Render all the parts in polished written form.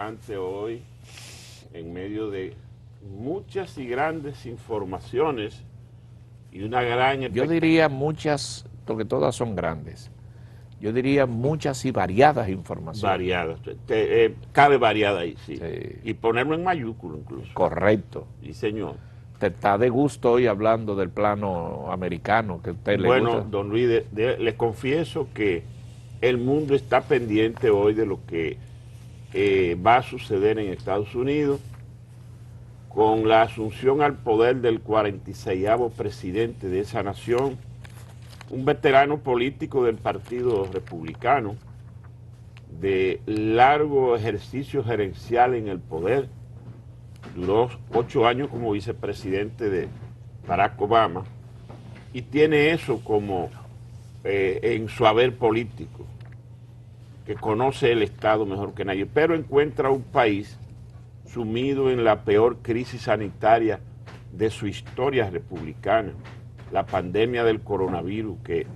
Ante hoy, en medio de muchas y grandes informaciones y una gran Yo diría muchas, porque todas son grandes. Yo diría muchas y variadas informaciones. variadas, cabe variada ahí, sí. Sí. Y ponerlo en mayúsculo incluso. Correcto. Sí, señor. Te está de gusto hoy hablando del plano americano, que a usted le Bueno, gusta. don Luis, les confieso que el mundo está pendiente hoy de lo que va a suceder en Estados Unidos con la asunción al poder del 46º presidente de esa nación, un veterano político del Partido Republicano, de largo ejercicio gerencial en el poder. Duró 8 años como vicepresidente de Barack Obama y tiene eso como en su haber político, que conoce el Estado mejor que nadie, pero encuentra un país sumido en la peor crisis sanitaria de su historia republicana, la pandemia del coronavirus, que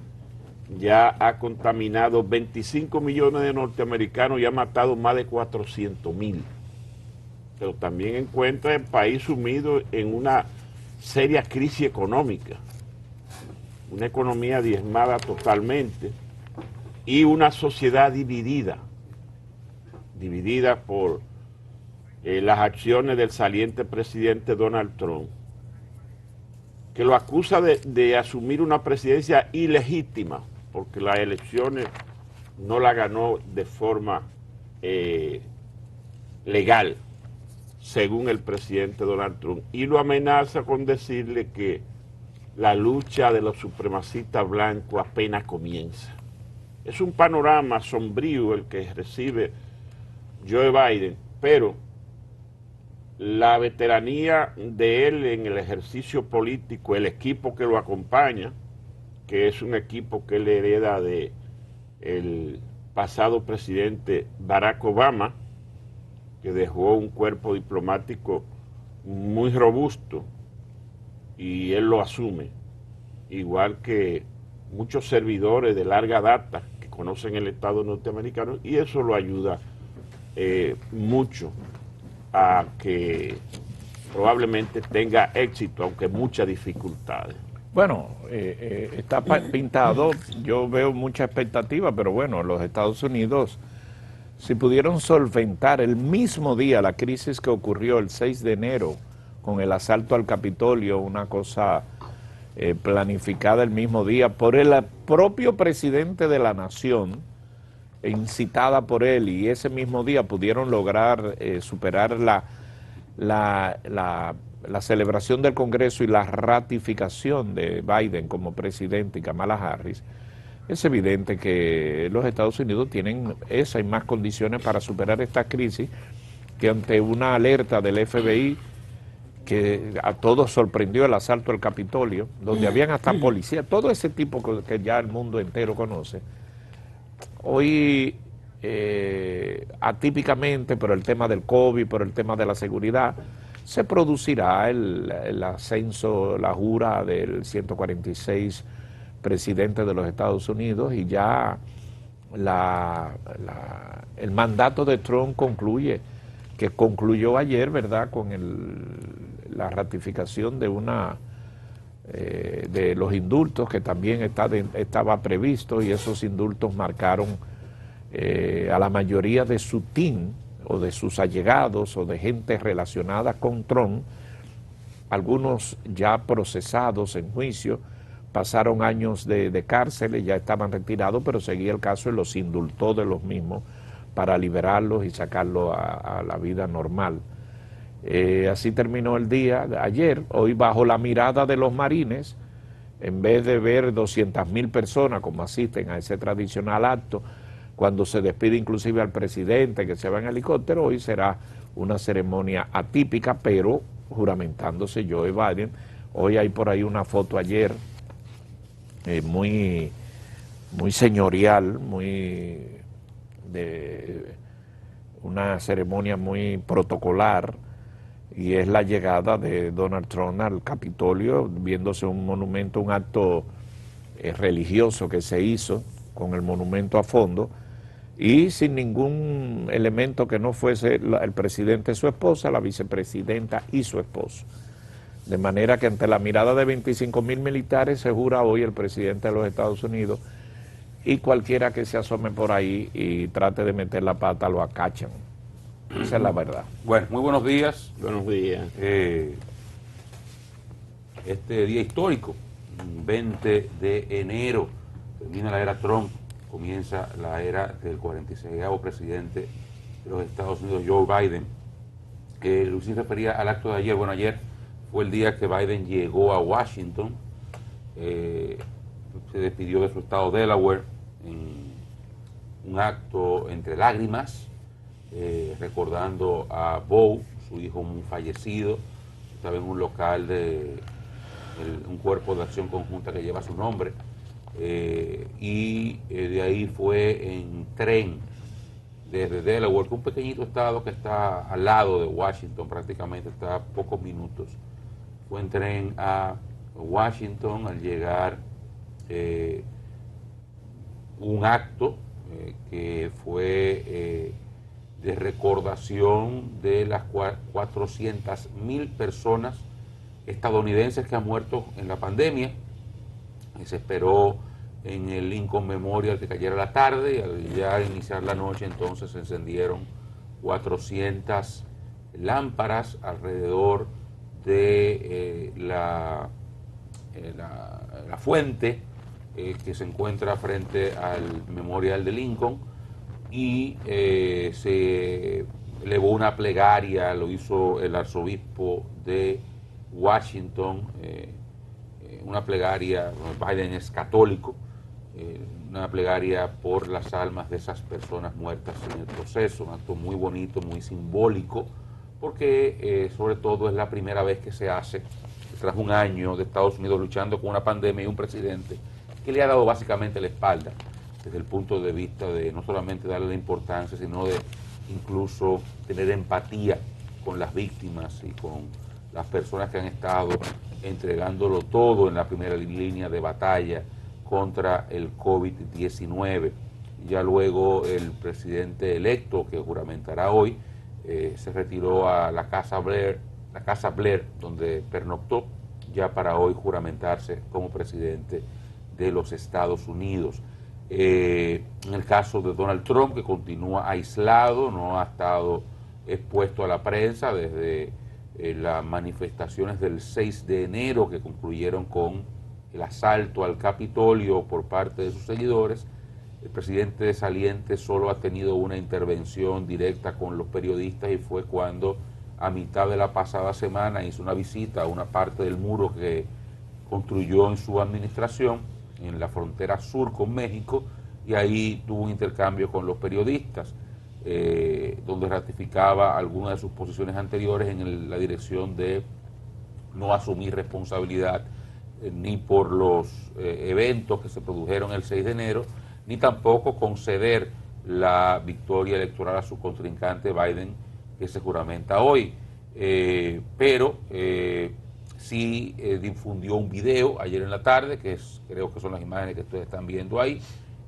ya ha contaminado 25 millones de norteamericanos y ha matado más de 400,000. Pero también encuentra el país sumido en una seria crisis económica, una economía diezmada totalmente y una sociedad dividida por las acciones del saliente presidente Donald Trump, que lo acusa de asumir una presidencia ilegítima, porque las elecciones no la ganó de forma legal, según el presidente Donald Trump, y lo amenaza con decirle que la lucha de los supremacistas blancos apenas comienza. Es un panorama sombrío el que recibe Joe Biden, pero la veteranía de él en el ejercicio político, el equipo que lo acompaña, que es un equipo que él hereda de el pasado presidente Barack Obama, que dejó un cuerpo diplomático muy robusto y él lo asume, igual que muchos servidores de larga data que conocen el Estado norteamericano, y eso lo ayuda mucho a que probablemente tenga éxito, aunque muchas dificultades. Bueno, está pintado, yo veo mucha expectativa, pero bueno, los Estados Unidos, si pudieron solventar el mismo día la crisis que ocurrió el 6 de enero con el asalto al Capitolio, una cosa planificada el mismo día por el propio presidente de la nación, incitada por él, y ese mismo día pudieron lograr superar la celebración del Congreso y la ratificación de Biden como presidente y Kamala Harris. Es evidente que los Estados Unidos tienen esa y más condiciones para superar esta crisis, que ante una alerta del FBI que a todos sorprendió el asalto al Capitolio, donde habían hasta policías, todo ese tipo que ya el mundo entero conoce. Hoy, atípicamente, por el tema del COVID, por el tema de la seguridad, se producirá el ascenso, la jura del 146 presidente de los Estados Unidos, y ya el mandato de Trump que concluyó ayer, ¿verdad?, con la ratificación de de los indultos que también estaba previsto, y esos indultos marcaron a la mayoría de su team o de sus allegados o de gente relacionada con Trump, algunos ya procesados en juicio, pasaron años de cárcel y ya estaban retirados, pero seguía el caso y los indultó de los mismos para liberarlos y sacarlos a la vida normal. Así terminó el día de ayer. Hoy, bajo la mirada de los marines, en vez de ver 200,000 personas como asisten a ese tradicional acto, cuando se despide inclusive al presidente que se va en helicóptero, hoy será una ceremonia atípica, pero juramentándose Joe Biden. Hoy hay por ahí una foto ayer muy señorial, de una ceremonia muy protocolar, y es la llegada de Donald Trump al Capitolio, viéndose un monumento, un acto religioso que se hizo con el monumento a fondo, y sin ningún elemento que no fuese el presidente y su esposa, la vicepresidenta y su esposo. De manera que ante la mirada de 25.000 militares se jura hoy el presidente de los Estados Unidos, y cualquiera que se asome por ahí y trate de meter la pata lo acachan. Esa es la verdad. Bueno, muy buenos días. Buenos días. Este día histórico, 20 de enero, termina la era Trump, comienza la era del 46º presidente de los Estados Unidos, Joe Biden. Lucy refería al acto de ayer. Bueno, ayer fue el día que Biden llegó a Washington, se despidió de su estado Delaware en un acto entre lágrimas, recordando a Beau, su hijo muy fallecido. Estaba en un local de un cuerpo de acción conjunta que lleva su nombre, y de ahí fue en tren desde Delaware, que es un pequeñito estado que está al lado de Washington, prácticamente está a pocos minutos. Fue en tren a Washington. Al llegar, un acto que fue de recordación de las 400.000 personas estadounidenses que han muerto en la pandemia. Se esperó en el Lincoln Memorial que cayera la tarde, y al ya iniciar la noche entonces se encendieron 400 lámparas alrededor de la fuente que se encuentra frente al Memorial de Lincoln, y se elevó una plegaria, lo hizo el arzobispo de Washington, una plegaria. Biden es católico, una plegaria por las almas de esas personas muertas en el proceso, un acto muy bonito, muy simbólico, porque sobre todo es la primera vez que se hace tras un año de Estados Unidos luchando con una pandemia y un presidente que le ha dado básicamente la espalda desde el punto de vista de no solamente darle la importancia, sino de incluso tener empatía con las víctimas y con las personas que han estado entregándolo todo en la primera línea de batalla contra el COVID-19. Ya luego el presidente electo, que juramentará hoy, se retiró a la Casa Blair, donde pernoctó, ya para hoy juramentarse como presidente de los Estados Unidos. En el caso de Donald Trump, que continúa aislado, no ha estado expuesto a la prensa desde las manifestaciones del 6 de enero que concluyeron con el asalto al Capitolio por parte de sus seguidores. El presidente saliente solo ha tenido una intervención directa con los periodistas, y fue cuando a mitad de la pasada semana hizo una visita a una parte del muro que construyó en su administración en la frontera sur con México, y ahí tuvo un intercambio con los periodistas, donde ratificaba algunas de sus posiciones anteriores en la dirección de no asumir responsabilidad ni por los eventos que se produjeron el 6 de enero, ni tampoco conceder la victoria electoral a su contrincante Biden, que se juramenta hoy. Pero sí difundió un video ayer en la tarde, creo que son las imágenes que ustedes están viendo ahí,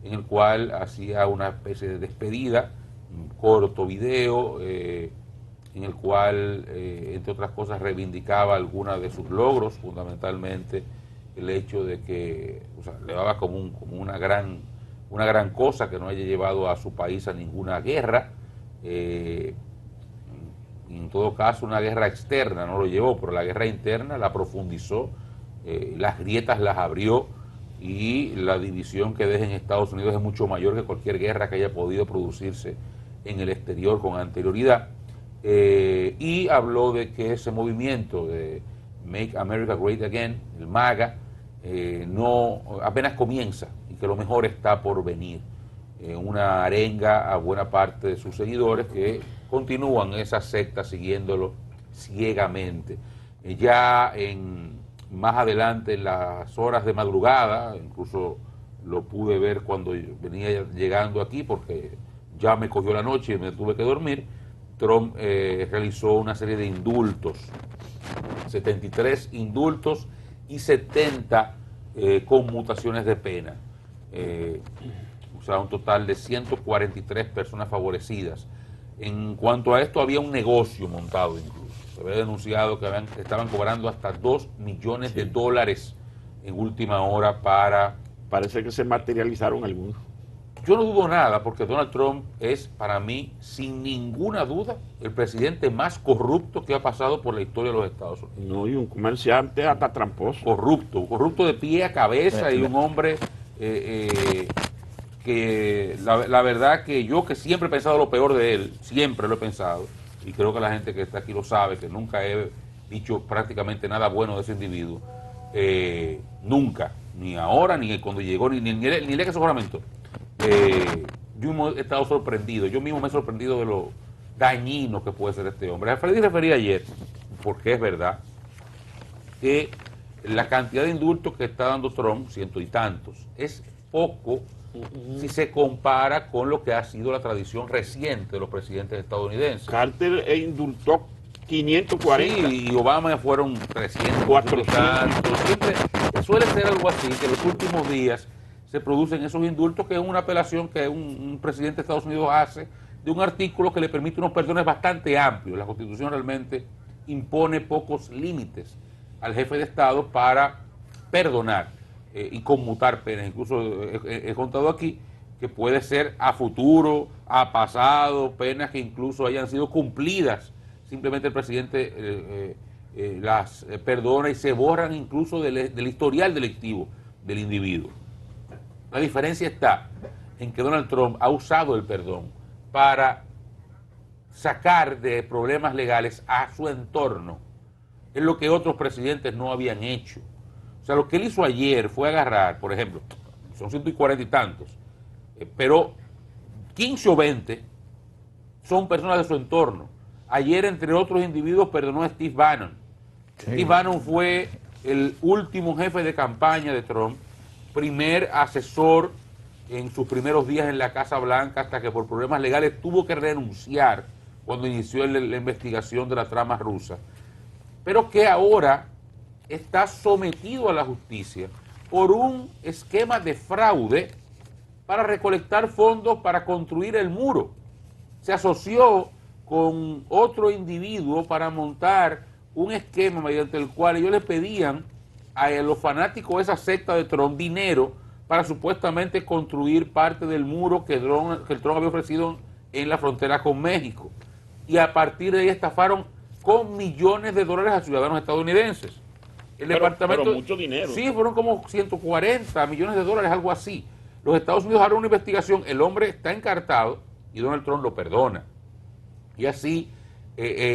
en el cual hacía una especie de despedida, un corto video, en el cual, entre otras cosas, reivindicaba algunos de sus logros, fundamentalmente el hecho de que, o sea, le daba como una gran cosa que no haya llevado a su país a ninguna guerra, en todo caso una guerra externa no lo llevó, pero la guerra interna la profundizó, las grietas las abrió, y la división que deja en Estados Unidos es mucho mayor que cualquier guerra que haya podido producirse en el exterior con anterioridad. Y habló de que ese movimiento de Make America Great Again, el MAGA, no apenas comienza, y que lo mejor está por venir. Una arenga a buena parte de sus seguidores que continúan esa secta siguiéndolo ciegamente. Ya más adelante, en las horas de madrugada, incluso lo pude ver cuando venía llegando aquí, porque ya me cogió la noche y me tuve que dormir, Trump realizó una serie de indultos, 73 indultos y 70 conmutaciones de pena. sea, un total de 143 personas favorecidas. En cuanto a esto, había un negocio montado incluso. Se había denunciado que estaban cobrando hasta $2 millones en última hora para... Parece que se materializaron algunos. Yo no dudo nada, porque Donald Trump es, para mí, sin ninguna duda, el presidente más corrupto que ha pasado por la historia de los Estados Unidos. No, y un comerciante hasta tramposo. Corrupto de pie a cabeza, y un hombre que la verdad que yo, que siempre he pensado lo peor de él, siempre lo he pensado, y creo que la gente que está aquí lo sabe, que nunca he dicho prácticamente nada bueno de ese individuo, nunca, ni ahora, ni cuando llegó, ni el día que se juramentó. Yo mismo he estado sorprendido, yo mismo me he sorprendido de lo dañino que puede ser este hombre. Freddy refería ayer, porque es verdad, que la cantidad de indultos que está dando Trump, 100 y tantos, es poco si se compara con lo que ha sido la tradición reciente de los presidentes estadounidenses. Carter indultó 540. Sí, y Obama fueron 300, 400. Siempre suele ser algo así, que en los últimos días se producen esos indultos, que es una apelación que un presidente de Estados Unidos hace de un artículo que le permite unos perdones bastante amplios. La Constitución realmente impone pocos límites al jefe de Estado para perdonar y conmutar penas. Incluso he contado aquí que puede ser a futuro, a pasado, penas que incluso hayan sido cumplidas. Simplemente el presidente las perdona y se borran incluso del historial delictivo del individuo. La diferencia está en que Donald Trump ha usado el perdón para sacar de problemas legales a su entorno. Es lo que otros presidentes no habían hecho. O sea, lo que él hizo ayer fue agarrar, por ejemplo, son 140 y tantos, pero 15 o 20 son personas de su entorno. Ayer, entre otros individuos, perdonó a Steve Bannon. Sí. Steve Bannon fue el último jefe de campaña de Trump, primer asesor en sus primeros días en la Casa Blanca, hasta que por problemas legales tuvo que renunciar cuando inició la investigación de la trama rusa, pero que ahora está sometido a la justicia por un esquema de fraude para recolectar fondos para construir el muro. Se asoció con otro individuo para montar un esquema mediante el cual ellos le pedían a los fanáticos de esa secta de Trump dinero para supuestamente construir parte del muro que el Trump había ofrecido en la frontera con México. Y a partir de ahí estafaron con millones de dólares a ciudadanos estadounidenses. Pero mucho dinero. Sí, fueron como 140 millones de dólares, algo así. Los Estados Unidos abrieron una investigación, el hombre está encartado y Donald Trump lo perdona. Y así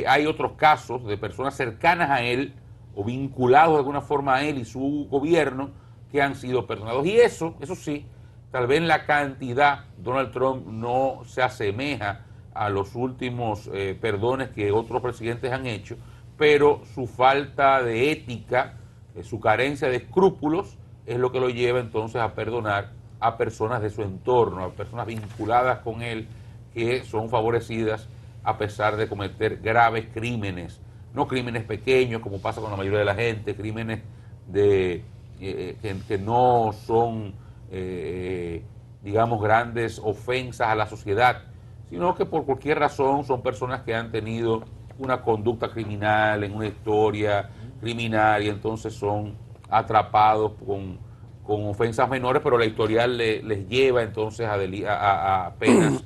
hay otros casos de personas cercanas a él o vinculados de alguna forma a él y su gobierno que han sido perdonados. Y eso sí, tal vez en la cantidad Donald Trump no se asemeja a los últimos perdones que otros presidentes han hecho, pero su falta de ética, su carencia de escrúpulos, es lo que lo lleva entonces a perdonar a personas de su entorno, a personas vinculadas con él, que son favorecidas a pesar de cometer graves crímenes, no crímenes pequeños como pasa con la mayoría de la gente, crímenes que no son, digamos, grandes ofensas a la sociedad, sino que por cualquier razón son personas que han tenido una conducta criminal en una historia criminal y entonces son atrapados con ofensas menores, pero la historial les lleva entonces a penas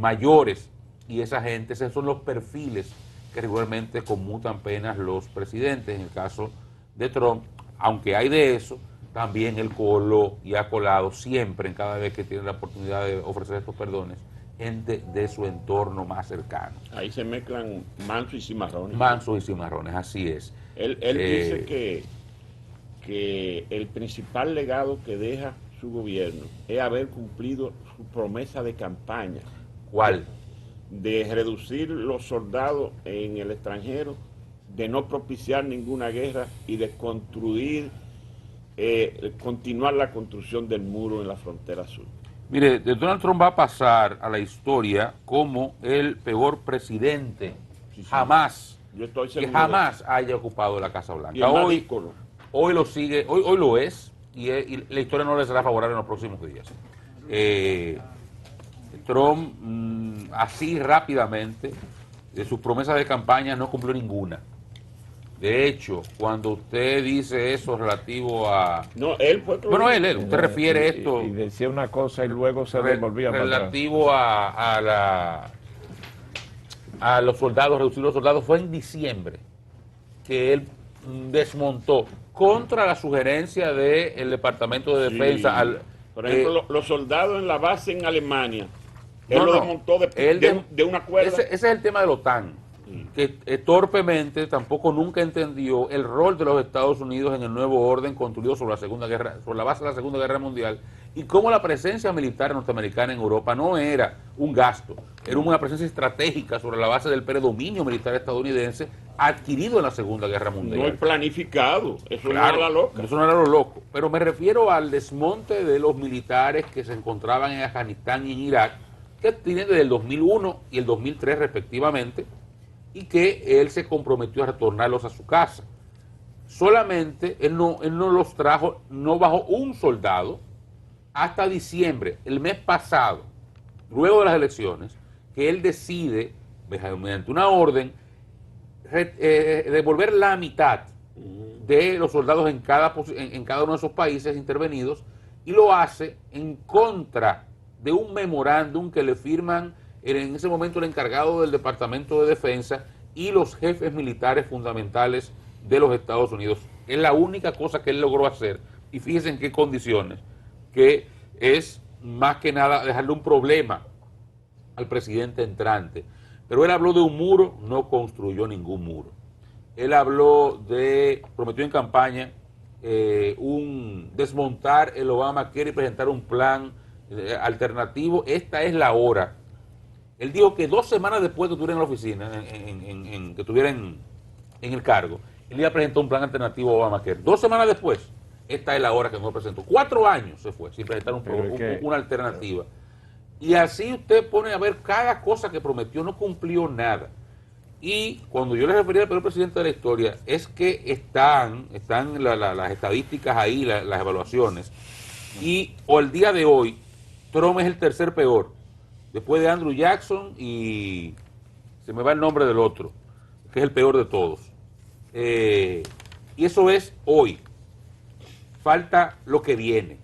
mayores. Y esa gente, esos son los perfiles que regularmente conmutan penas los presidentes. En el caso de Trump, aunque hay de eso, también él coló y ha colado siempre, en cada vez que tiene la oportunidad de ofrecer estos perdones, gente de su entorno más cercano. Ahí se mezclan mansos y cimarrones. Mansos y cimarrones, así es. Él dice que el principal legado que deja su gobierno es haber cumplido su promesa de campaña. ¿Cuál? De reducir los soldados en el extranjero, de no propiciar ninguna guerra y de construir, continuar la construcción del muro en la frontera sur. Mire, Donald Trump va a pasar a la historia como el peor presidente jamás, yo estoy seguro, que jamás haya ocupado la Casa Blanca. Hoy lo sigue, hoy lo es, y la historia no le será favorable en los próximos días. Trump, así rápidamente, de sus promesas de campaña no cumplió ninguna. De hecho, cuando usted dice eso relativo a... No, él fue... Bueno, usted refiere esto... Y decía una cosa y luego se devolvía para atrás. Relativo a los soldados, reducir los soldados, fue en diciembre que él desmontó contra la sugerencia del Departamento de Defensa. Sí. Por ejemplo, los soldados en la base en Alemania, él lo desmontó de una cuerda. Ese es el tema de la OTAN, que torpemente tampoco nunca entendió el rol de los Estados Unidos en el nuevo orden construido sobre la base de la Segunda Guerra Mundial, y cómo la presencia militar norteamericana en Europa no era un gasto, era una presencia estratégica sobre la base del predominio militar estadounidense adquirido en la Segunda Guerra Mundial. No es planificado, eso Claro, no era loco. eso no era lo loco. Pero me refiero al desmonte de los militares que se encontraban en Afganistán y en Irak, que tienen desde el 2001 y el 2003 respectivamente, y que él se comprometió a retornarlos a su casa. Solamente él no los trajo, no bajó un soldado hasta diciembre, el mes pasado, luego de las elecciones, que él decide, mediante una orden, devolver la mitad de los soldados en cada uno de esos países intervenidos, y lo hace en contra de un memorándum que le firman en ese momento el encargado del Departamento de Defensa y los jefes militares fundamentales de los Estados Unidos. Es la única cosa que él logró hacer, y fíjense en qué condiciones, que es más que nada dejarle un problema al presidente entrante. Pero él habló de un muro, no construyó ningún muro. Él prometió en campaña desmontar el Obamacare y presentar un plan alternativo. Esta es la hora. Él dijo que 2 semanas después de que estuviera en la oficina, que estuviera en el cargo, él iba a presentar un plan alternativo a Obamacare. 2 semanas después, esta es la hora que no presentó. 4 años se fue sin presentar una alternativa. Y así usted pone a ver cada cosa que prometió, no cumplió nada. Y cuando yo le refería al peor presidente de la historia, es que están las estadísticas ahí, las evaluaciones. Y el día de hoy, Trump es el tercer peor, después de Andrew Jackson, y se me va el nombre del otro, que es el peor de todos. Y eso es hoy. Falta lo que viene.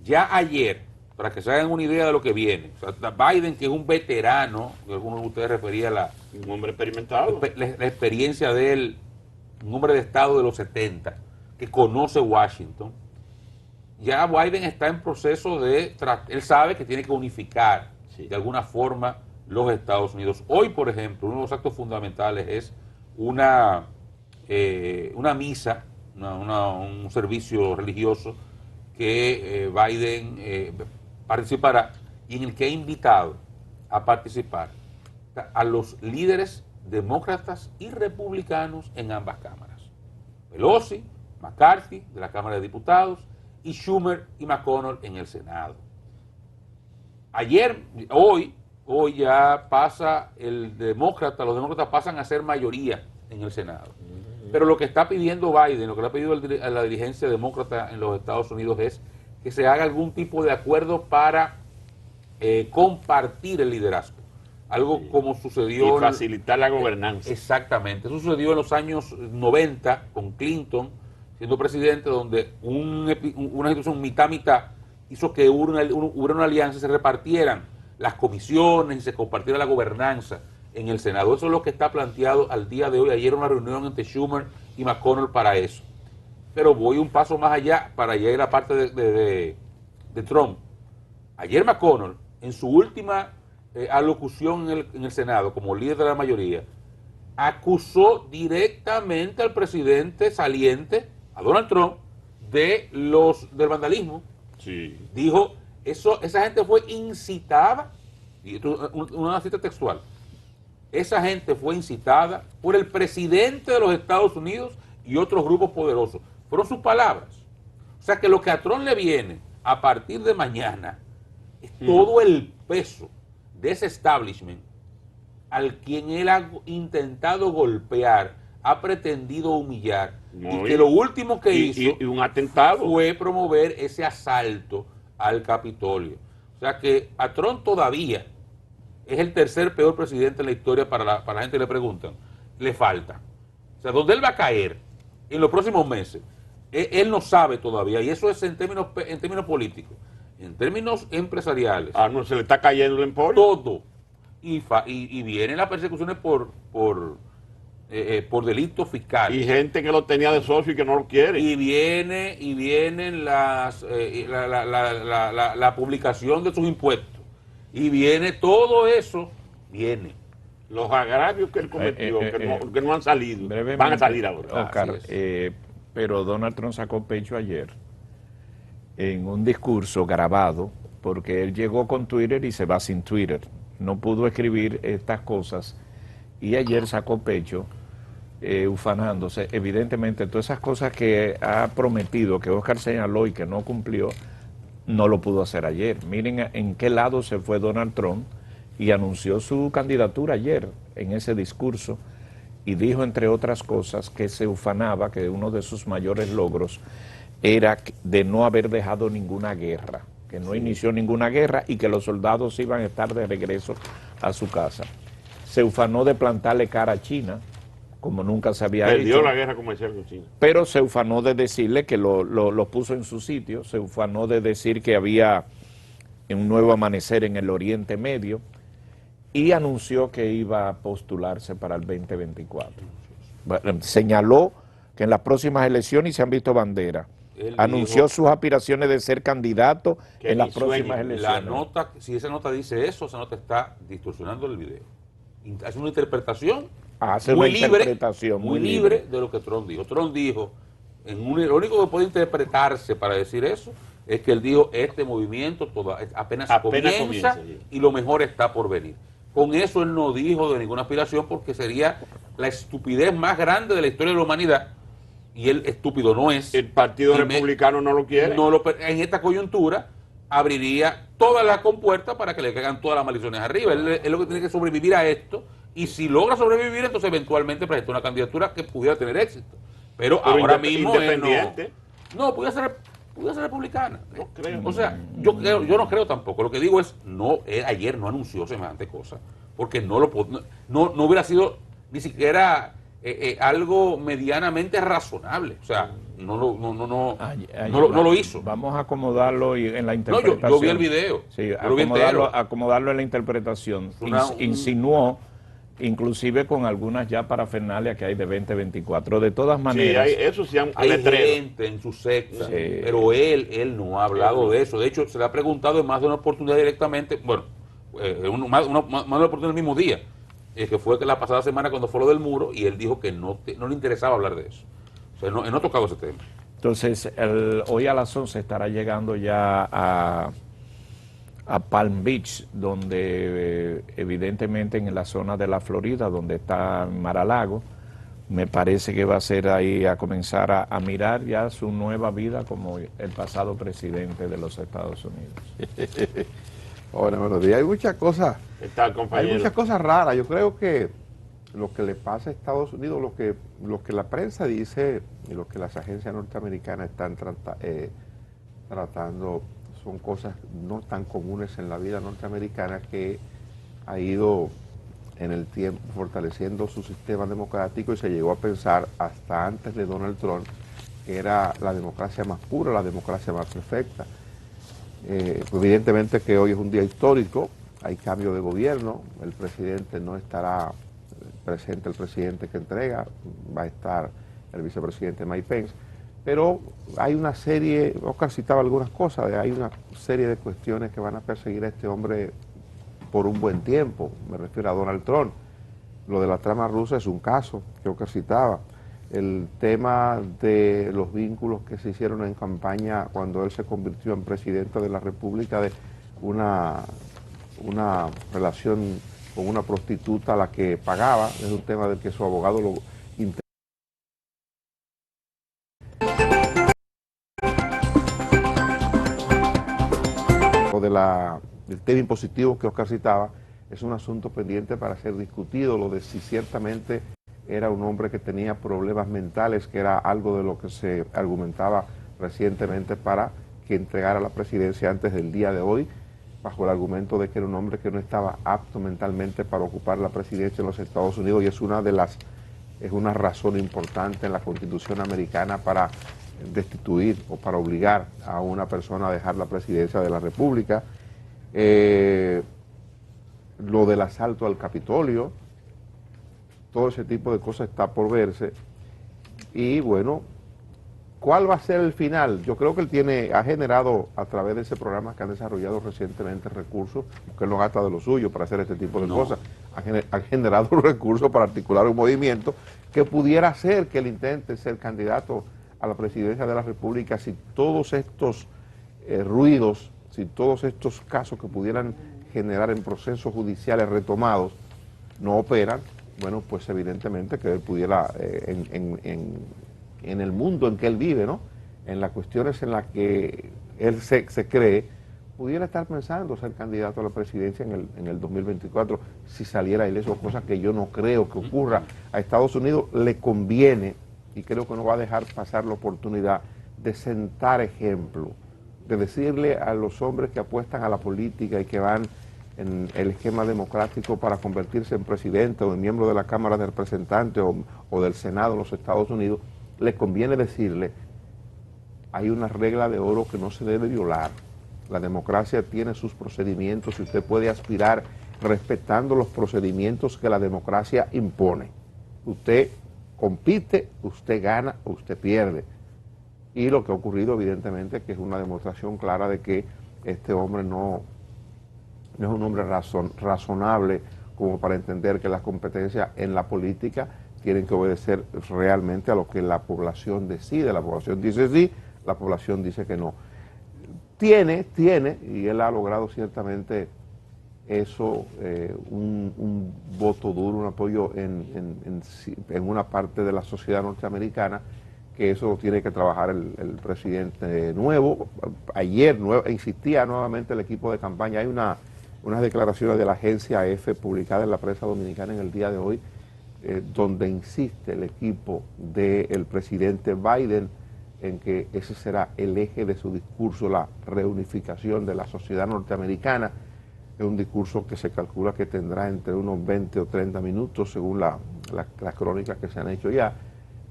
Ya ayer, para que se hagan una idea de lo que viene, o sea, Biden, que es un veterano, que algunos de ustedes refería a un hombre experimentado, la experiencia de él, un hombre de estado de los 70, que conoce Washington, ya Biden está en proceso él sabe que tiene que unificar de alguna forma los Estados Unidos. Hoy, por ejemplo, uno de los actos fundamentales es una misa, un servicio religioso que Biden participará, y en el que ha invitado a participar a los líderes demócratas y republicanos en ambas cámaras. Pelosi, McCarthy de la Cámara de Diputados, y Schumer y McConnell en el Senado. Hoy ya pasa los demócratas pasan a ser mayoría en el Senado. Pero lo que está pidiendo Biden, lo que le ha pedido a la dirigencia demócrata en los Estados Unidos, es que se haga algún tipo de acuerdo para compartir el liderazgo. Algo como sucedió... Y facilitar la gobernanza. Exactamente. Eso sucedió en los años 90 con Clinton, siendo presidente, donde una situación mitad-mitad hizo que hubiera una alianza y se repartieran las comisiones y se compartiera la gobernanza en el Senado. Eso es lo que está planteado al día de hoy. Ayer una reunión entre Schumer y McConnell para eso. Pero voy un paso más allá para llegar a la parte de Trump. Ayer McConnell, en su última alocución en el Senado como líder de la mayoría, acusó directamente al presidente saliente, a Donald Trump, del vandalismo. Sí. Dijo, esa gente fue incitada, y una cita textual, esa gente fue incitada por el presidente de los Estados Unidos y otros grupos poderosos. Fueron sus palabras. O sea que lo que a Trump le viene a partir de mañana es todo el peso de ese establishment al quien él ha intentado golpear, ha pretendido humillar, y que lo último que hizo y un atentado fue promover ese asalto al Capitolio. O sea que a Trump todavía es el tercer peor presidente en la historia para la gente que le preguntan. Le falta. O sea, donde él va a caer en los próximos meses, él no sabe todavía, y eso es en términos políticos. En términos empresariales, No se le está cayendo el emporio. todo. Y vienen las persecuciones por delitos fiscales. Y gente que lo tenía de socio y que no lo quiere. Y vienen la publicación de sus impuestos. Y viene todo eso, viene. Los agravios que él cometió, que no han salido, van a salir ahora. Oscar, pero Donald Trump sacó pecho ayer en un discurso grabado, porque él llegó con Twitter y se va sin Twitter. No pudo escribir estas cosas y ayer sacó pecho ufanándose. Evidentemente, todas esas cosas que ha prometido, que Oscar señaló y que no cumplió, no lo pudo hacer ayer. Miren en qué lado se fue Donald Trump y anunció su candidatura ayer en ese discurso y dijo, entre otras cosas, que se ufanaba, que uno de sus mayores logros era de no haber dejado ninguna guerra, que no inició ninguna guerra y que los soldados iban a estar de regreso a su casa. Se ufanó de plantarle cara a China, como nunca se había hecho. Perdió la guerra comercial con China. Pero se ufanó de decirle que lo puso en su sitio, se ufanó de decir que había un nuevo amanecer en el Oriente Medio y anunció que iba a postularse para el 2024. Señaló que en las próximas elecciones, y se han visto banderas, anunció sus aspiraciones de ser candidato en las próximas elecciones. La nota, si esa nota dice eso, esa nota está distorsionando el video. Hace una interpretación muy libre de lo que Trump dijo. Trump dijo, lo único que puede interpretarse para decir eso es que él dijo, este movimiento apenas comienza y lo mejor está por venir. Con eso él no dijo de ninguna aspiración, porque sería la estupidez más grande de la historia de la humanidad, y él estúpido no es. El Partido Republicano no lo quiere. En esta coyuntura abriría todas las compuertas para que le caigan todas las maldiciones arriba. Él lo que tiene que sobrevivir a esto, y si logra sobrevivir, entonces eventualmente presenta una candidatura que pudiera tener éxito. Pero ahora mismo independiente. No, pudiera ser republicana. No creo. O sea, yo no creo tampoco. Lo que digo es, él ayer no anunció semejante cosa, porque no hubiera sido ni siquiera algo medianamente razonable. O sea, no lo hizo. Vamos a acomodarlo en la interpretación. Yo vi el video. Sí, acomodarlo en la interpretación. Insinuó, inclusive con algunas ya parafernalias que hay de 2024. De todas maneras, hay gente en su secta, pero él no ha hablado de eso. De hecho, se le ha preguntado en más de una oportunidad directamente, más de una oportunidad el mismo día, que fue la pasada semana cuando fue lo del muro, y él dijo que no le interesaba hablar de eso. O sea, él no ha tocado ese tema. Entonces, hoy a las 11 estará llegando ya a Palm Beach, donde evidentemente en la zona de la Florida, donde está Mar-a-Lago, me parece que va a ser ahí a comenzar a mirar ya su nueva vida como el pasado presidente de los Estados Unidos. Ahora, buenos días. Hay muchas cosas raras. Yo creo que lo que le pasa a Estados Unidos, lo que la prensa dice y lo que las agencias norteamericanas están tratando, son cosas no tan comunes en la vida norteamericana, que ha ido en el tiempo fortaleciendo su sistema democrático, y se llegó a pensar hasta antes de Donald Trump que era la democracia más pura, la democracia más perfecta. Evidentemente que hoy es un día histórico, hay cambio de gobierno, el presidente no estará presente, el presidente que entrega, va a estar el vicepresidente Mike Pence, pero hay una serie, Oscar citaba algunas cosas, hay una serie de cuestiones que van a perseguir a este hombre por un buen tiempo. Me refiero a Donald Trump. Lo de la trama rusa es un caso que Oscar citaba. El tema de los vínculos que se hicieron en campaña cuando él se convirtió en presidente de la República, de una relación con una prostituta a la que pagaba, es un tema del que su abogado lo del tema impositivo que Oscar citaba, es un asunto pendiente para ser discutido, lo de si ciertamente era un hombre que tenía problemas mentales, que era algo de lo que se argumentaba recientemente para que entregara la presidencia antes del día de hoy. bajo el argumento de que era un hombre que no estaba apto mentalmente para ocupar la presidencia en los Estados Unidos, y es una razón importante en la Constitución americana para destituir o para obligar a una persona a dejar la presidencia de la República. Lo del asalto al Capitolio, todo ese tipo de cosas está por verse. Y bueno, ¿cuál va a ser el final? Yo creo que él ha generado a través de ese programa que han desarrollado recientemente recursos, porque él no gasta de lo suyo para hacer este tipo de cosas, han generado recursos para articular un movimiento que pudiera hacer que él intente ser candidato a la presidencia de la República si todos estos ruidos, si todos estos casos que pudieran generar en procesos judiciales retomados no operan. Bueno, pues evidentemente que él pudiera, en el mundo en que él vive, ¿no?, en las cuestiones en las que él se cree, pudiera estar pensando ser candidato a la presidencia en el 2024 si saliera ileso, cosa que yo no creo que ocurra. A Estados Unidos le conviene, y creo que no va a dejar pasar la oportunidad de sentar ejemplo, de decirle a los hombres que apuestan a la política y que van en el esquema democrático para convertirse en presidente o en miembro de la Cámara de Representantes o del Senado en los Estados Unidos, le conviene decirle, hay una regla de oro que no se debe violar. La democracia tiene sus procedimientos y usted puede aspirar respetando los procedimientos que la democracia impone. Usted compite, usted gana o usted pierde. Y lo que ha ocurrido evidentemente que es una demostración clara de que este hombre no es un hombre razonable como para entender que las competencias en la política tienen que obedecer realmente a lo que la población decide. La población dice sí, la población dice que no. Tiene, y él ha logrado ciertamente eso, un voto duro, un apoyo en una parte de la sociedad norteamericana, que eso lo tiene que trabajar el presidente nuevo. Ayer insistía nuevamente el equipo de campaña. Hay unas declaraciones de la agencia EFE publicadas en la prensa dominicana en el día de hoy, donde insiste el equipo del presidente Biden en que ese será el eje de su discurso, la reunificación de la sociedad norteamericana. Es un discurso que se calcula que tendrá entre unos 20 o 30 minutos, según las crónicas que se han hecho ya,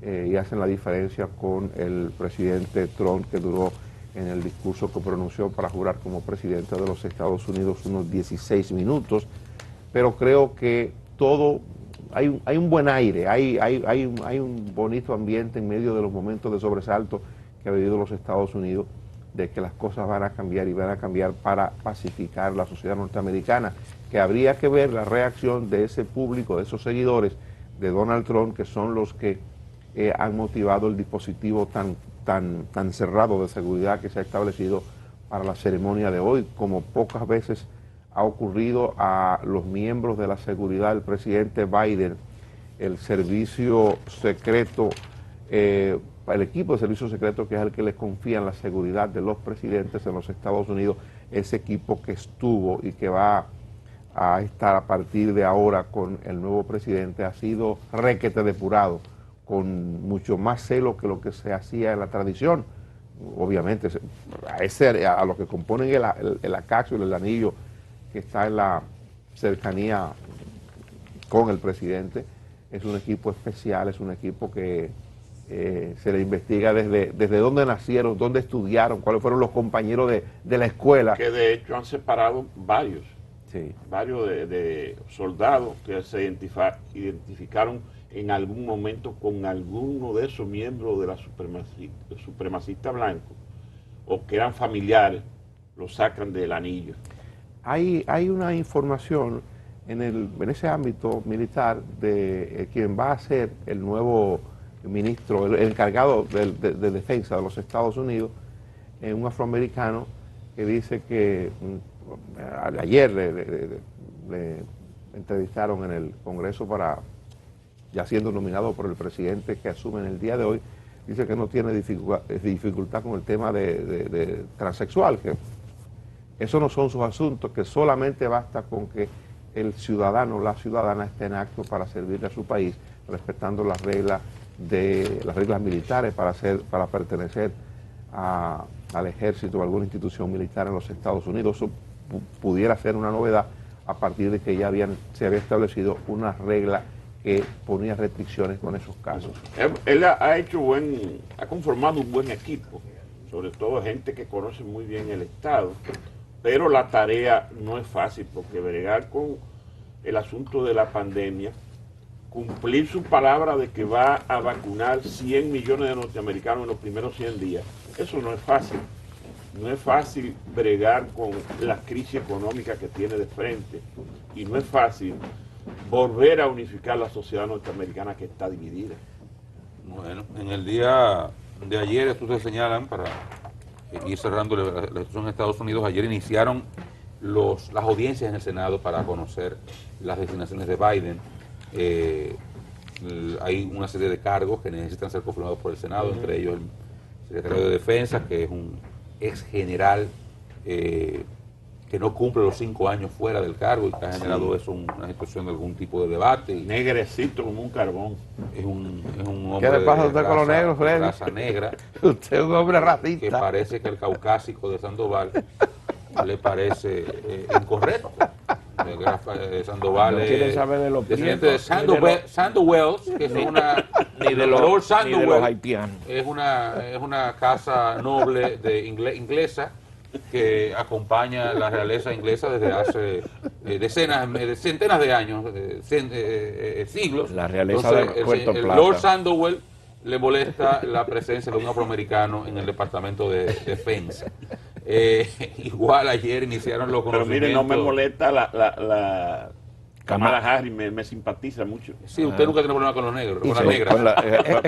y hacen la diferencia con el presidente Trump, que duró en el discurso que pronunció para jurar como presidente de los Estados Unidos unos 16 minutos, pero creo que todo, hay un buen aire, hay un bonito ambiente en medio de los momentos de sobresalto que ha vivido los Estados Unidos, de que las cosas van a cambiar y van a cambiar para pacificar la sociedad norteamericana, que habría que ver la reacción de ese público, de esos seguidores de Donald Trump, que son los que han motivado el dispositivo tan cerrado de seguridad que se ha establecido para la ceremonia de hoy, como pocas veces ha ocurrido a los miembros de la seguridad del presidente Biden. El servicio secreto, el equipo de servicio secreto, que es el que les confía en la seguridad de los presidentes en los Estados Unidos, ese equipo que estuvo y que va a estar a partir de ahora con el nuevo presidente, ha sido requete depurado, con mucho más celo que lo que se hacía en la tradición. Obviamente, a los que componen el acaxio, el anillo que está en la cercanía con el presidente, es un equipo especial, es un equipo que se le investiga desde dónde nacieron, dónde estudiaron, cuáles fueron los compañeros de la escuela. Que de hecho han separado varios, sí, varios de soldados que se identificaron en algún momento con alguno de esos miembros de la supremacista blanco, o que eran familiares, los sacan del anillo. Hay una información en ese ámbito militar de quien va a ser el nuevo ministro, el encargado de defensa de los Estados Unidos, un afroamericano que dice que ayer le entrevistaron en el Congreso ya siendo nominado por el presidente que asume en el día de hoy. Dice que no tiene dificultad con el tema de transexual, que eso no son sus asuntos, que solamente basta con que el ciudadano o la ciudadana esté en acto para servirle a su país, respetando las reglas militares para pertenecer al ejército o alguna institución militar en los Estados Unidos. Eso pudiera ser una novedad a partir de que ya se había establecido una regla que ponía restricciones con esos casos. Él ha conformado un buen equipo, sobre todo gente que conoce muy bien el Estado, pero la tarea no es fácil porque bregar con el asunto de la pandemia, cumplir su palabra de que va a vacunar 100 millones de norteamericanos en los primeros 100 días, eso no es fácil. No es fácil bregar con la crisis económica que tiene de frente y no es fácil volver a unificar la sociedad norteamericana que está dividida. Bueno, en el día de ayer, estos se señalan, para ir cerrando la situación en Estados Unidos, ayer iniciaron las audiencias en el Senado para conocer las designaciones de Biden. Hay una serie de cargos que necesitan ser confirmados por el Senado, entre ellos el secretario de Defensa, que es un ex general que no cumple los 5 años fuera del cargo y que ha generado eso una situación de algún tipo de debate. Y negrecito como un carbón. es un hombre ¿Qué le pasa a usted de con los negros, Freddy? raza negra. Usted es un hombre Que racista. parece que el caucásico de Sandoval le parece incorrecto. Sandoval No quiere saber de los descendiente de prietos, Sandoval, que es una ni de Lord los Sandoval, haitianos. es una casa noble de inglesa que acompaña a la realeza inglesa desde hace centenas de años, siglos. La realeza Entonces, de Puerto el Plata. Lord Sandoval le molesta la presencia de un afroamericano en el Departamento de Defensa. Igual ayer iniciaron los Pero conocimientos. mire, no me molesta la Kamala Harris, me simpatiza mucho. Sí, usted nunca tiene problema con los negros, con las Sí, negras.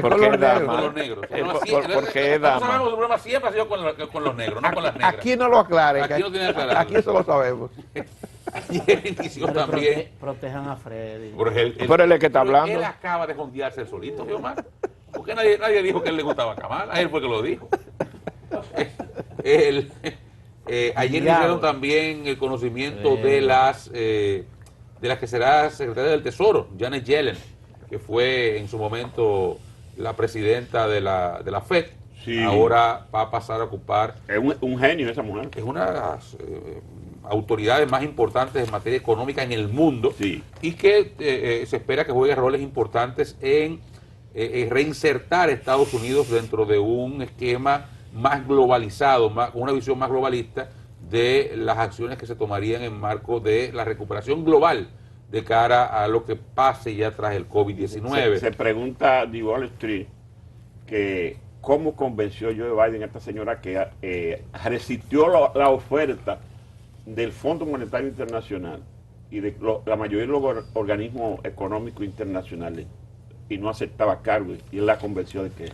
¿por qué los da negros, mal? Con los negros. ¿Por qué da Nosotros sabemos mal? que el problema siempre ha sido con los negros, no con las negras. Aquí no lo aclaren. Aquí no tiene que aclararlo. Aquí eso lo sabemos. Ayer inició Pero también. protejan a Freddy. Jorge, Pero él es que está pero hablando. Él acaba de jondearse el solito, Guiomar. Porque nadie dijo que él le gustaba a Kamala. A él fue que lo dijo. Ayer iniciaron también el conocimiento de las que será secretaria del Tesoro, Janet Yellen, que fue en su momento la presidenta de la FED. Sí. Ahora va a pasar a ocupar. Es un genio esa mujer. Es una de las autoridades más importantes en materia económica en el mundo. Sí. Y que se espera que juegue roles importantes en reinsertar a Estados Unidos dentro de un esquema más globalizado, con una visión más globalista de las acciones que se tomarían en marco de la recuperación global de cara a lo que pase ya tras el COVID-19. Se pregunta The Wall Street que cómo convenció Joe Biden a esta señora que resistió la oferta del Fondo Monetario Internacional y de la mayoría de los organismos económicos internacionales y no aceptaba cargos y él la convenció de que...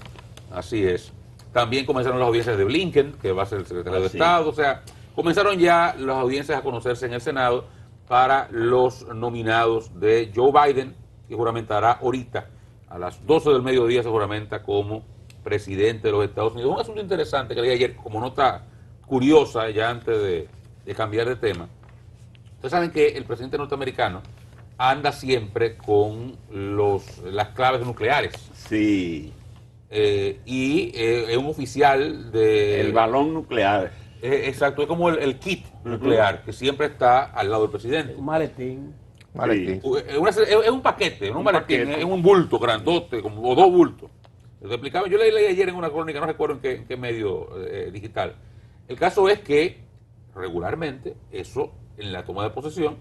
Así es. También comenzaron las audiencias de Blinken, que va a ser el secretario de Sí. Estado. O sea, comenzaron ya las audiencias a conocerse en el Senado para los nominados de Joe Biden, que juramentará ahorita, a las 12 del mediodía se juramenta como presidente de los Estados Unidos. Un asunto interesante que leí ayer, como nota curiosa, ya antes de cambiar de tema. Ustedes saben que el presidente norteamericano anda siempre con las claves nucleares. Sí, Y es un oficial de... el balón nuclear. Exacto, es como el kit nuclear, que siempre está al lado del presidente. Un maletín. Maletín. Es un paquete, un maletín, paquete. es un bulto grandote, o 2 bultos. Les explicaba, yo leí ayer en una crónica, no recuerdo en qué medio digital. El caso es que regularmente eso, en la toma de posesión,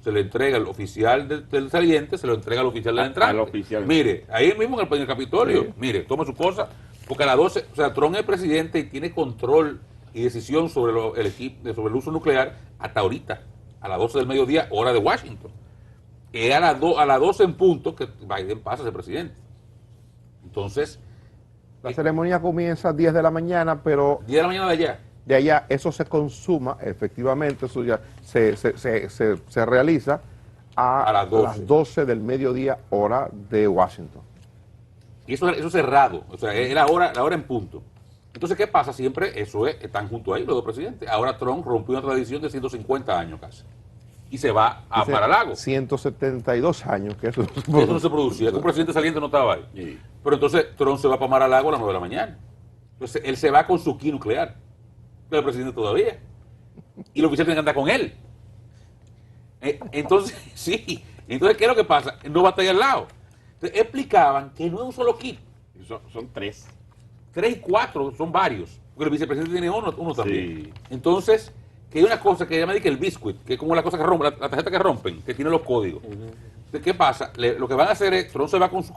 se le entrega al oficial del saliente, se lo entrega al oficial del entrante. Al oficial. Mire, ahí mismo en el Capitolio, Sí. mire, tome su cosa, porque a las 12, o sea, Trump es presidente y tiene control y decisión sobre sobre el uso nuclear hasta ahorita, a las 12 del mediodía, hora de Washington. Es a las 12 en punto que Biden pasa a ser presidente. Entonces, La ceremonia comienza a 10 de la mañana, pero 10 de la mañana de allá. de allá eso se consuma, efectivamente, eso ya se realiza a las 12. las 12 del mediodía, hora de Washington. Y eso es cerrado, o sea, es la hora en punto. Entonces, ¿qué pasa? Siempre están junto ahí los dos presidentes. Ahora Trump rompió una tradición de 150 años casi. Y se va a Dice Mar-a-Lago. 172 años que eso Eso no se producía, que un presidente saliente no estaba ahí. Sí. Pero entonces Trump se va para Mar-a-Lago a las 9 de la mañana. Entonces él se va con su ki nuclear. No es presidente todavía. y los oficiales tienen que andar con él. Entonces, sí. Entonces, ¿qué es lo que pasa? No va a estar ahí al lado. Entonces, explicaban que no es un solo kit. Son tres. 3 y 4 son varios. Porque el vicepresidente tiene uno también. Sí. Entonces, que hay una cosa que llama que el biscuit, que es como la cosa que rompen, la tarjeta que rompen, que tiene los códigos. Entonces, ¿qué pasa? Lo que van a hacer es, Trump se va con su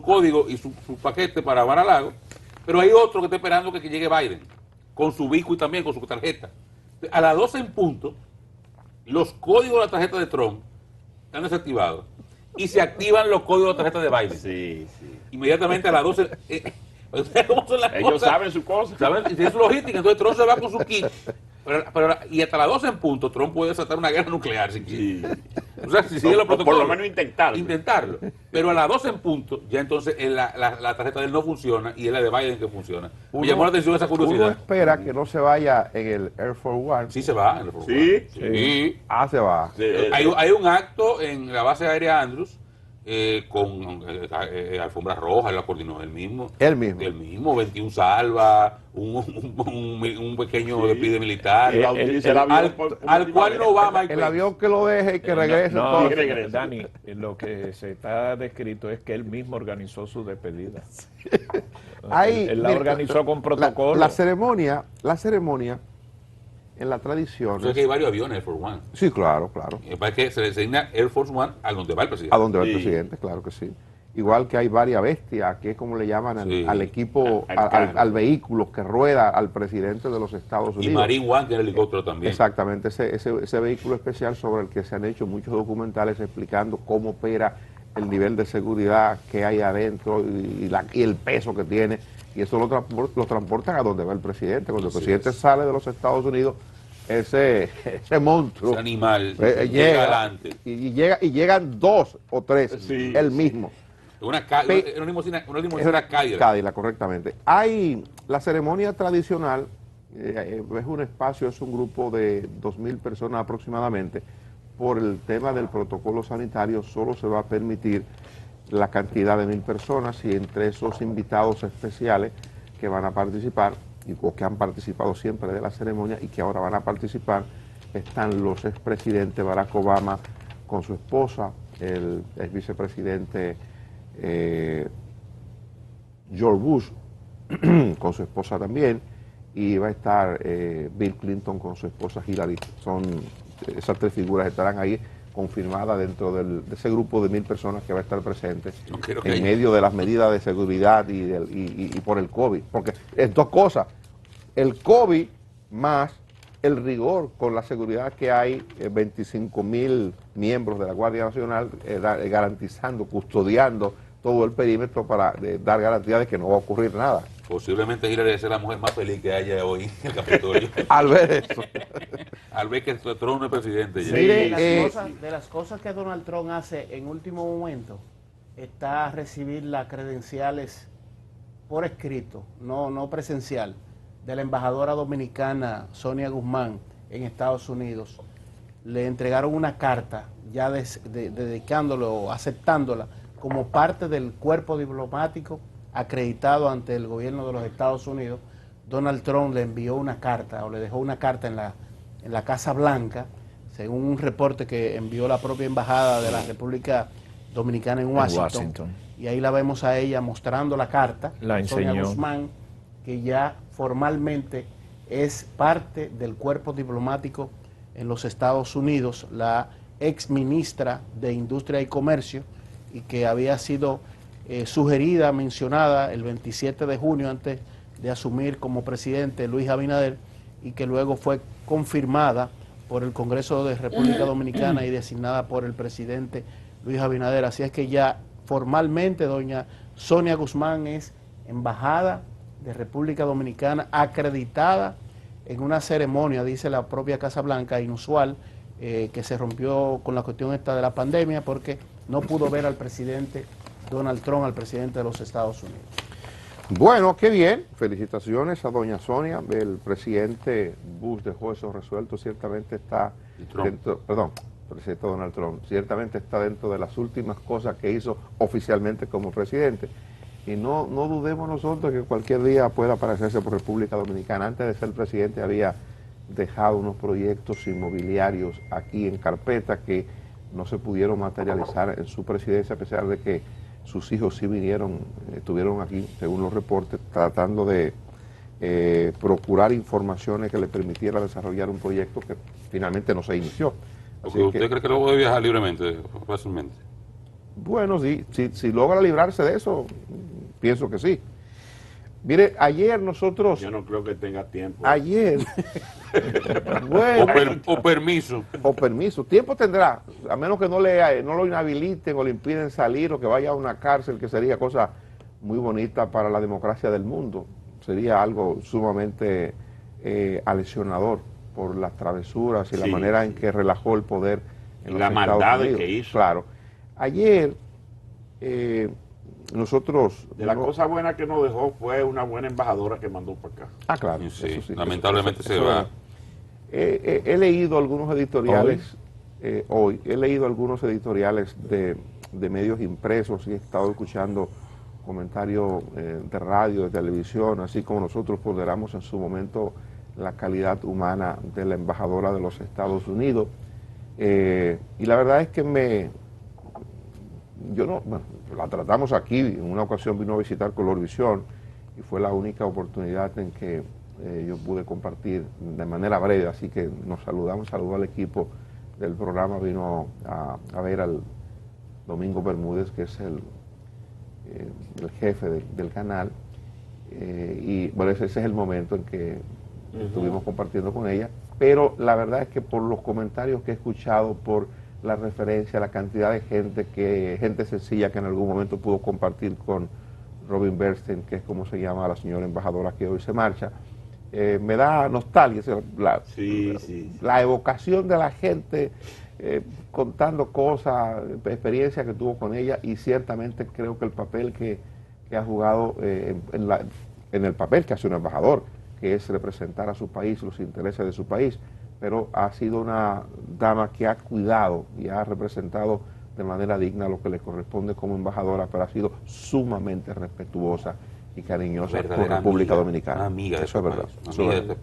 código y su paquete para Mar-a-Lago, pero hay otro que está esperando que llegue Biden, con su biscuit también, con su tarjeta. Entonces, a las 12 en punto, los códigos de la tarjeta de Trump están desactivados y se activan los códigos de la tarjeta de Biden. Sí, sí. Inmediatamente a las 12. ¿Cómo son las Ellos cosas? saben su cosa. ¿Saben? Es logística. Entonces Trump se va con su kit. Y hasta las 12 en punto, Trump puede desatar una guerra nuclear si quiere. Sí. O sea, si sigue los Por protocolos. lo menos intentarlo. Intentarlo. Pero a las 12 en punto, ya entonces la tarjeta de él no funciona y es la de Biden que funciona. Me llamó la atención esa Uno curiosidad. espera que no se vaya en el Air Force One. Sí se va. Sí. Sí. Se va. Sí, Hay un acto en la base aérea Andrews con alfombra roja, él la coordinó él mismo. Él mismo. Él mismo, 21 salvas, un pequeño despide militar. Y bautiza el avión por al última cual vez. no va Mike El Pence. avión que lo deje y que regrese. No, todo. que regrese. Dani, lo que se está descrito es que él mismo organizó su despedida. Él la mira, organizó con protocolo. La ceremonia, en la tradición. O sea que hay varios aviones Air Force One. Sí, claro, claro. Es para que se le designa Air Force One a donde va el presidente. A donde va el Sí. presidente, claro que sí. Igual que hay varias bestias, que es como le llaman Sí. al equipo, Al carro. al vehículo que rueda al presidente de los Estados Y Unidos. Marine One, que es el helicóptero también. Exactamente, ese vehículo especial sobre el que se han hecho muchos documentales explicando cómo opera el nivel de seguridad que hay adentro y el peso que tiene. Y eso lo transportan a donde va el presidente. Cuando el presidente sale de los Estados Unidos, ese monstruo Ese animal llega llega adelante. y llegan 2 o 3, Sí, el sí. mismo. Una limusina Cadillac. Cadillac, correctamente. Hay la ceremonia tradicional, es un espacio, es un grupo de 2.000 personas aproximadamente. Por el tema del protocolo sanitario, solo se va a permitir la cantidad de 1.000 personas y entre esos invitados especiales que van a participar o que han participado siempre de la ceremonia y que ahora van a participar, están los expresidentes Barack Obama con su esposa, el ex vicepresidente George Bush con su esposa también, y va a estar Bill Clinton con su esposa Hillary. Esas 3 figuras estarán ahí confirmadas dentro de ese grupo de 1.000 personas que va a estar presente No creo que en medio de las medidas de seguridad y por el COVID. Porque es 2 cosas, el COVID más el rigor con la seguridad que hay, 25.000 miembros de la Guardia Nacional garantizando, custodiando todo el perímetro para dar garantía de que no va a ocurrir nada. Posiblemente Hillary es la mujer más feliz que haya hoy en el Capitolio. Al ver eso. Al ver que Trump no es presidente ya. Sí. Mire, De las cosas que Donald Trump hace en último momento está recibir las credenciales por escrito, no presencial, de la embajadora dominicana Sonia Guzmán en Estados Unidos. Le entregaron una carta ya dedicándolo, aceptándola como parte del cuerpo diplomático acreditado ante el gobierno de los Estados Unidos. Donald Trump le envió una carta o le dejó una carta en la Casa Blanca, según un reporte que envió la propia embajada de la República Dominicana en Washington. Y ahí la vemos a ella mostrando la carta, La Sonia enseñó. Guzmán, que ya formalmente es parte del cuerpo diplomático en los Estados Unidos, la ex ministra de Industria y Comercio, y que había sido sugerida, mencionada el 27 de junio antes de asumir como presidente Luis Abinader, y que luego fue confirmada por el Congreso de República Dominicana y designada por el presidente Luis Abinader. Así es que ya formalmente doña Sonia Guzmán es embajada de República Dominicana acreditada en una ceremonia, dice la propia Casa Blanca, inusual, que se rompió con la cuestión esta de la pandemia porque no pudo ver al presidente Donald Trump, al presidente de los Estados Unidos. Bueno, qué bien. Felicitaciones a doña Sonia. El presidente Bush dejó eso resuelto. Ciertamente está dentro, presidente Donald Trump, ciertamente está dentro de las últimas cosas que hizo oficialmente como presidente. Y no dudemos nosotros que cualquier día pueda aparecerse por República Dominicana. Antes de ser presidente había dejado unos proyectos inmobiliarios aquí en carpeta que no se pudieron materializar en su presidencia, a pesar de que sus hijos sí vinieron, estuvieron aquí, según los reportes, tratando de procurar informaciones que le permitieran desarrollar un proyecto que finalmente no se inició. Así ¿Usted cree que luego puede viajar libremente, fácilmente? Bueno, si logra librarse de eso, pienso que sí. Mire, ayer nosotros... Yo no creo que tenga tiempo. Ayer... bueno, O permiso. o permiso. Tiempo tendrá, a menos que no lo inhabiliten o le impiden salir o que vaya a una cárcel, que sería cosa muy bonita para la democracia del mundo. Sería algo sumamente aleccionador por las travesuras y la manera en que relajó el poder en los la Estados maldad Unidos. que hizo. Claro. Ayer nosotros... De la cosa buena que nos dejó fue una buena embajadora que mandó para acá. Ah, claro. Sí, eso sí, lamentablemente eso se va. he leído algunos editoriales hoy. He leído algunos editoriales de medios impresos y he estado escuchando comentarios de radio, de televisión, así como nosotros ponderamos en su momento la calidad humana de la embajadora de los Estados Unidos. Y la verdad es que la tratamos aquí, en una ocasión vino a visitar Colorvisión y fue la única oportunidad en que yo pude compartir de manera breve, así que nos saludó al equipo del programa, vino a ver al Domingo Bermúdez, que es el jefe del canal, y bueno, ese es el momento en que estuvimos compartiendo con ella, pero la verdad es que por los comentarios que he escuchado, por la referencia, la cantidad de gente sencilla que en algún momento pudo compartir con Robin Bernstein, que es como se llama la señora embajadora que hoy se marcha, me da nostalgia, la evocación de la gente contando cosas, experiencias que tuvo con ella, y ciertamente creo que el papel que ha jugado en el papel que hace un embajador, que es representar a su país, los intereses de su país, pero ha sido una dama que ha cuidado y ha representado de manera digna lo que le corresponde como embajadora, pero ha sido sumamente respetuosa y cariñosa con República Dominicana. Una amiga de eso es verdad. Eso es verdad.